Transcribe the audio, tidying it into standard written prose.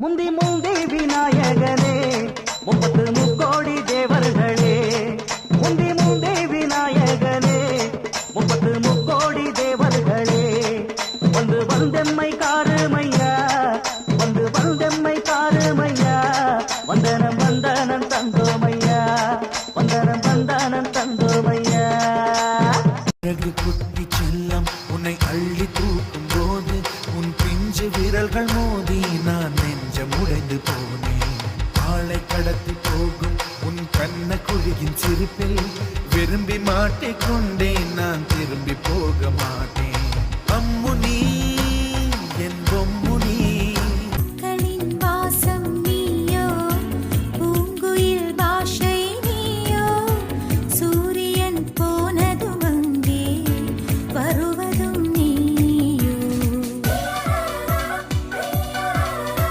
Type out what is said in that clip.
முந்தி முந்தி விநாயகனே 33 தேவர்களே முந்தி முந்தி விநாயகனே 33 தேவர்களே வந்து வந்தெம்மை காருமையா வந்து வந்தெம்மை காருமையா வந்தனம் வந்தனம் தந்தோமையா வந்தனம் வந்தனம் தந்தோமையா குட்டி செல்லம் உன்னை அள்ளி தூக்கும் போது உன் பிஞ்சு விரல்கள் மோதி நான் நெஞ்சம் உடைந்து போனேன். ஆளை கடத்தி போகும் உன் கண்ண குழியின் சிரிப்பில் விரும்பி மாட்டிக்கொண்டே